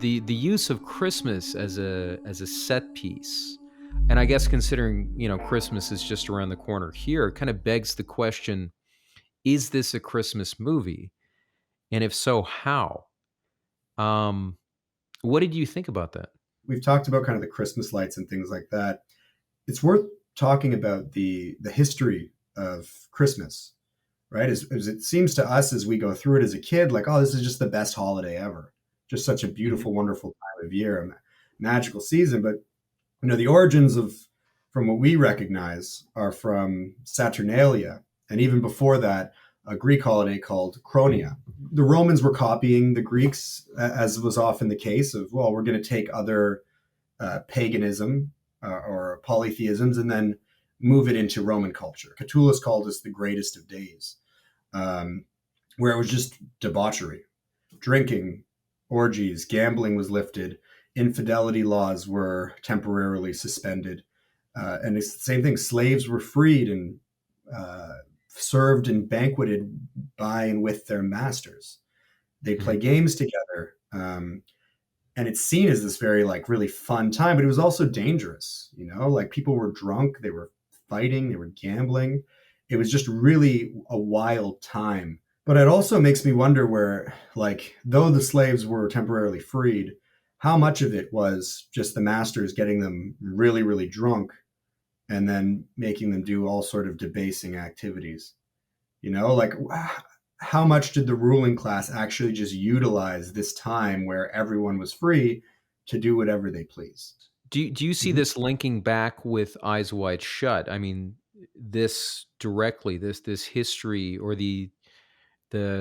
the use of Christmas as a set piece, and I guess considering Christmas is just around the corner here, kind of begs the question: is this a Christmas movie? And if so, how? Um, what did you think about that? We've talked about kind of the Christmas lights and things like that. It's worth talking about the history of Christmas, right? As it seems to us as we go through it as a kid, like, oh, this is just the best holiday ever. Just such a Mhm. beautiful, wonderful time of year, a magical season. But the origins of from what we recognize are from Saturnalia, and even before that, a Greek holiday called Chronia. The Romans were copying the Greeks, as was often the case. Of well, we're going to take other paganism or polytheisms and then move it into Roman culture. Catullus called this the greatest of days, um, where it was just debauchery, drinking, orgies, gambling was lifted, infidelity laws were temporarily suspended, and it's the same thing. Slaves were freed and served and banqueted by and with their masters. They play Mhm. games together. And it's seen as this very like really fun time, but it was also dangerous. Like people were drunk, they were fighting, they were gambling. It was just really a wild time. But it also makes me wonder where, like, though the slaves were temporarily freed, how much of it was just the masters getting them really, really drunk and then making them do all sort of debasing activities. Like how much did the ruling class actually just utilize this time where everyone was free to do whatever they please? Do you see Mhm. this linking back with Eyes Wide Shut? I mean, this directly, this history or the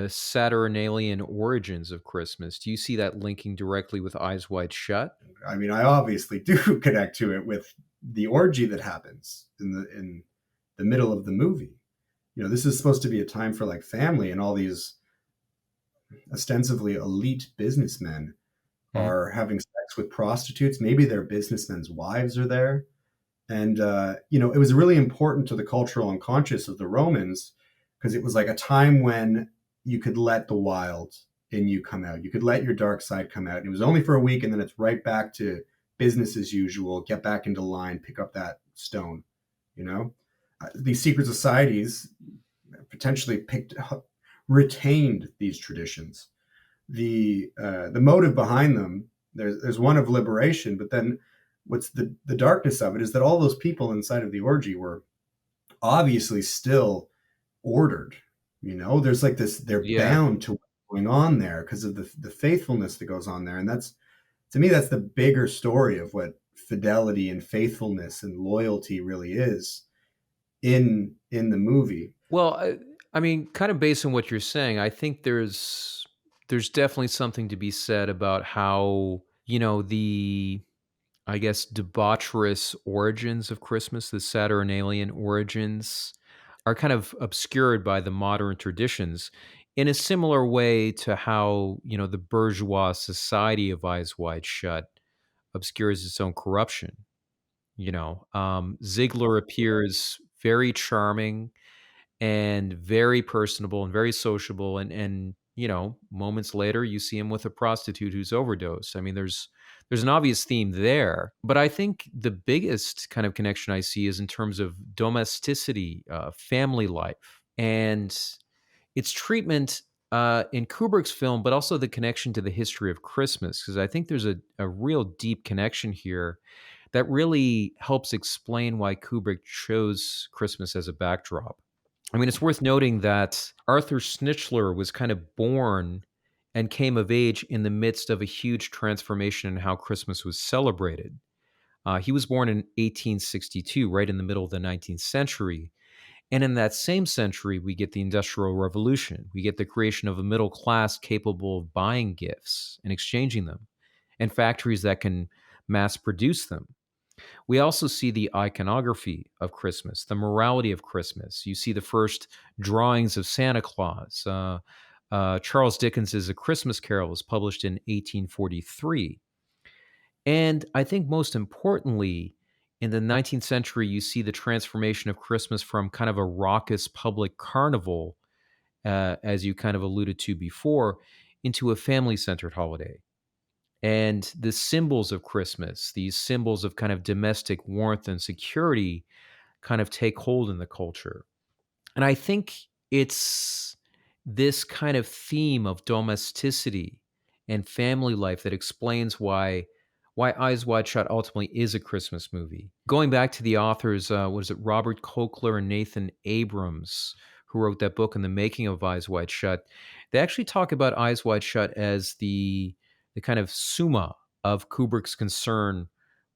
Saturnalian origins of Christmas. Do you see that linking directly with Eyes Wide Shut? I mean, I obviously do connect to it with the orgy that happens in the middle of the movie. This is supposed to be a time for like family, and all these ostensibly elite businessmen Mhm. are having sex with prostitutes. Maybe their businessmen's wives are there. And, it was really important to the cultural unconscious of the Romans because it was like a time when you could let the wild in you come out. You could let your dark side come out. And it was only for a week, and then it's right back to business as usual. Get back into line, pick up that stone. You know, these secret societies potentially retained these traditions. The motive behind them, there's one of liberation, but then what's the darkness of it is that all those people inside of the orgy were obviously still ordered. There's like this, they're Yeah. bound to what's going on there because of the faithfulness that goes on there. And that's, to me, that's the bigger story of what fidelity and faithfulness and loyalty really is in the movie. Well, I mean, kind of based on what you're saying, I think there's definitely something to be said about how, the I guess debaucherous origins of Christmas, the Saturnalian origins, are kind of obscured by the modern traditions in a similar way to how, the bourgeois society of Eyes Wide Shut obscures its own corruption. Ziegler appears very charming and very personable and very sociable, and moments later you see him with a prostitute who's overdosed. I mean, there's an obvious theme there, but I think the biggest kind of connection I see is in terms of domesticity, family life, and its treatment in Kubrick's film, but also the connection to the history of Christmas, because I think there's a real deep connection here that really helps explain why Kubrick chose Christmas as a backdrop. I mean, it's worth noting that Arthur Schnitzler was kind of born and came of age in the midst of a huge transformation in how Christmas was celebrated. He was born in 1862, right in the middle of the 19th century. And in that same century, we get the Industrial Revolution. We get the creation of a middle class capable of buying gifts and exchanging them, and factories that can mass produce them. We also see the iconography of Christmas, the morality of Christmas. You see the first drawings of Santa Claus. Charles Dickens's A Christmas Carol was published in 1843. And I think most importantly, in the 19th century, you see the transformation of Christmas from kind of a raucous public carnival, as you kind of alluded to before, into a family centered holiday. And the symbols of Christmas, these symbols of kind of domestic warmth and security, kind of take hold in the culture. And I think it's this kind of theme of domesticity and family life that explains why Eyes Wide Shut ultimately is a Christmas movie. Going back to the authors, what is it, Robert Kokler and Nathan Abrams, who wrote that book in the making of Eyes Wide Shut, they actually talk about Eyes Wide Shut as the kind of summa of Kubrick's concern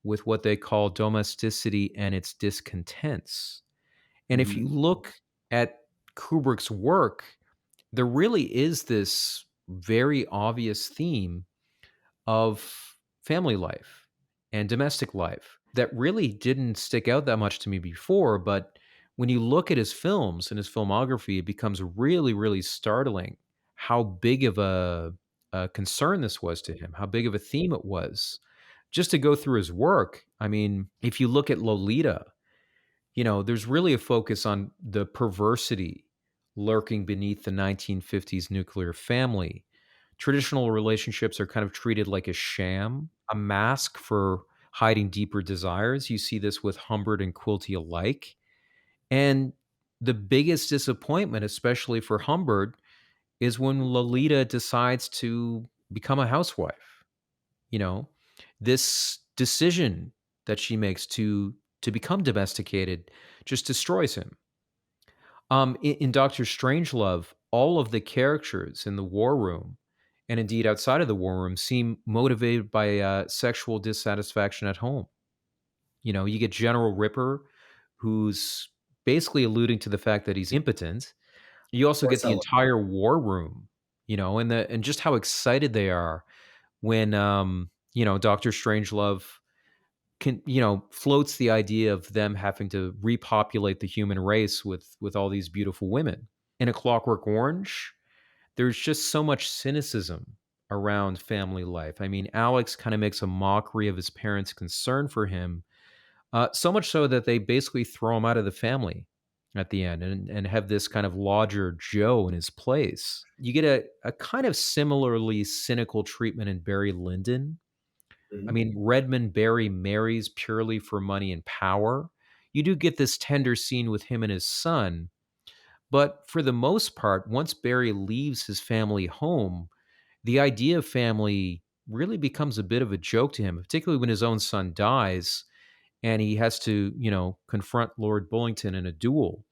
with what they call domesticity and its discontents. And if Hmm. you look at Kubrick's work, there really is this very obvious theme of family life and domestic life that really didn't stick out that much to me before. But when you look at his films and his filmography, it becomes really, really startling how big of a concern this was to him, how big of a theme it was. Just to go through his work, I mean, if you look at Lolita, there's really a focus on the perversity lurking beneath the 1950s nuclear family. Traditional relationships are kind of treated like a sham, a mask for hiding deeper desires. You see this with Humbert and Quilty alike. And the biggest disappointment, especially for Humbert, is when Lolita decides to become a housewife. You know, this decision that she makes to become domesticated just destroys him. In Doctor Strangelove, all of the characters in the war room, and indeed outside of the war room, seem motivated by sexual dissatisfaction at home. You get General Ripper, who's basically alluding to the fact that he's impotent. You also Or get the Cella. entire war room, and just how excited they are when Doctor Strangelove floats the idea of them having to repopulate the human race with all these beautiful women. In A Clockwork Orange, there's just so much cynicism around family life. I mean, Alex kind of makes a mockery of his parents' concern for him, so much so that they basically throw him out of the family at the end and have this kind of lodger Joe in his place. You get a kind of similarly cynical treatment in Barry Lyndon. I Mhm. mean, Redmond Barry marries purely for money and power. You do get this tender scene with him and his son, but for the most part, once Barry leaves his family home, the idea of family really becomes a bit of a joke to him, particularly when his own son dies and he has to, confront Lord Bullington in a duel.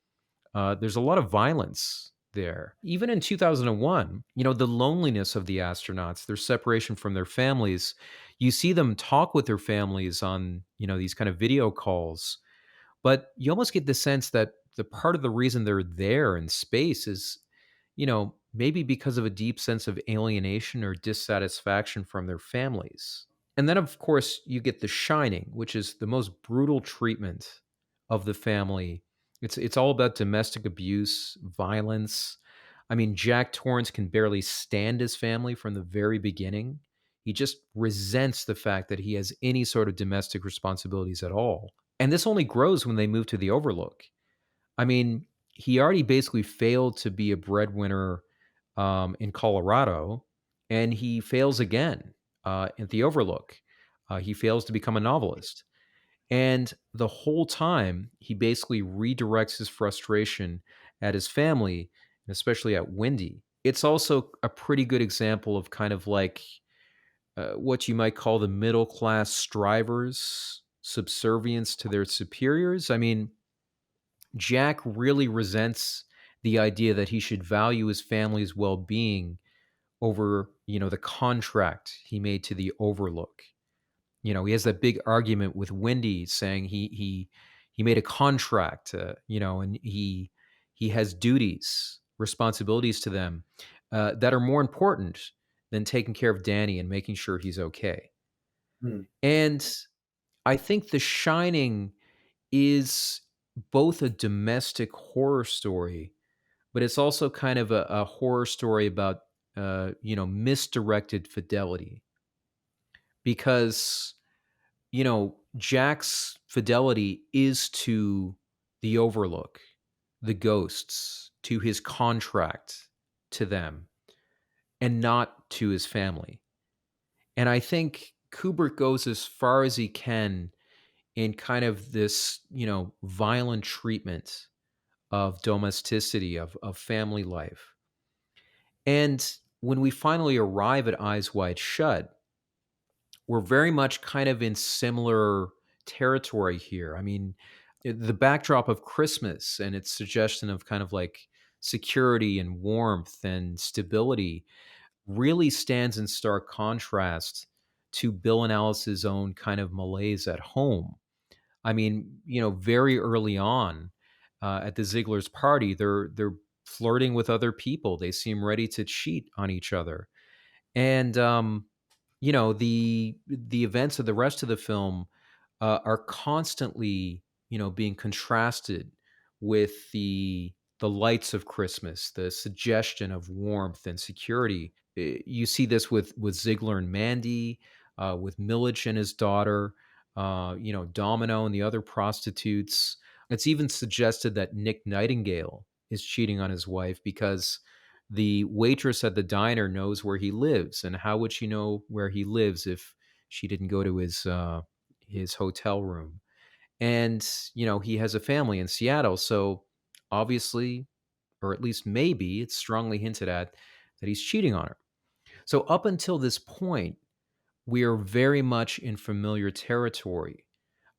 There's a lot of violence there. Even in 2001, the loneliness of the astronauts, their separation from their families, you see them talk with their families on, these kind of video calls, but you almost get the sense that the part of the reason they're there in space is, maybe because of a deep sense of alienation or dissatisfaction from their families. And then, of course, you get The Shining, which is the most brutal treatment of the family. It's all about domestic abuse, violence. I mean, Jack Torrance can barely stand his family from the very beginning. He just resents the fact that he has any sort of domestic responsibilities at all. And this only grows when they move to the Overlook. I mean, he already basically failed to be a breadwinner in Colorado, and he fails again at the Overlook. He fails to become a novelist. And the whole time, he basically redirects his frustration at his family, and especially at Wendy. It's also a pretty good example of kind of like what you might call the middle class strivers' subservience to their superiors. I mean, Jack really resents the idea that he should value his family's well being over, the contract he made to the Overlook. He has that big argument with Wendy saying he made a contract, and he has duties, responsibilities to them that are more important than taking care of Danny and making sure he's okay. Hmm. And I think The Shining is both a domestic horror story, but it's also kind of a horror story about misdirected fidelity because Jack's fidelity is to the Overlook, the ghosts, to his contract to them, and not to his family. And I think Kubrick goes as far as he can in kind of this, violent treatment of domesticity, of family life. And when we finally arrive at Eyes Wide Shut, we're very much kind of in similar territory here. I mean, the backdrop of Christmas and its suggestion of kind of like security and warmth and stability really stands in stark contrast to Bill and Alice's own kind of malaise at home. I mean, very early on at the Ziegler's party, they're flirting with other people. They seem ready to cheat on each other, and the events of the rest of the film are constantly being contrasted with the lights of Christmas, the suggestion of warmth and security. You see this with Ziegler and Mandy, with Milich and his daughter, Domino and the other prostitutes. It's even suggested that Nick Nightingale is cheating on his wife because the waitress at the diner knows where he lives, and how would she know where he lives if she didn't go to his hotel room? And he has a family in Seattle, so obviously, or at least maybe, it's strongly hinted at that he's cheating on her. So up until this point, we are very much in familiar territory,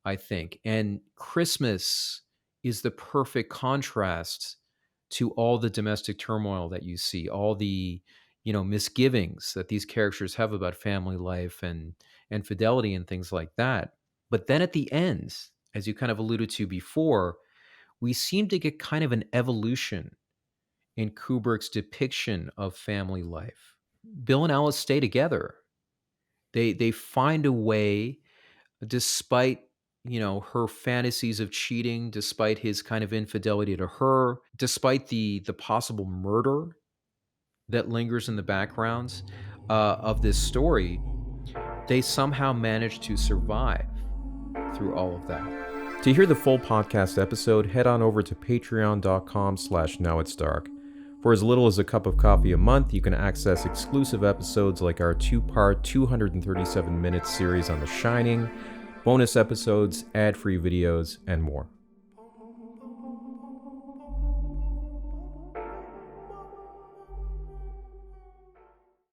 I think. And Christmas is the perfect contrast to all the domestic turmoil that you see, all the, misgivings that these characters have about family life and fidelity and things like that. But then at the end, as you kind of alluded to before, we seem to get kind of an evolution in Kubrick's depiction of family life. Bill and Alice stay together. They find a way, despite her fantasies of cheating, despite his kind of infidelity to her, despite the possible murder that lingers in the backgrounds of this story, they somehow manage to survive through all of that. To hear the full podcast episode, head on over to patreon.com/nowitsdark. For as little as a cup of coffee a month, you can access exclusive episodes like our 2-part, 237-minute series on The Shining, bonus episodes, ad-free videos, and more.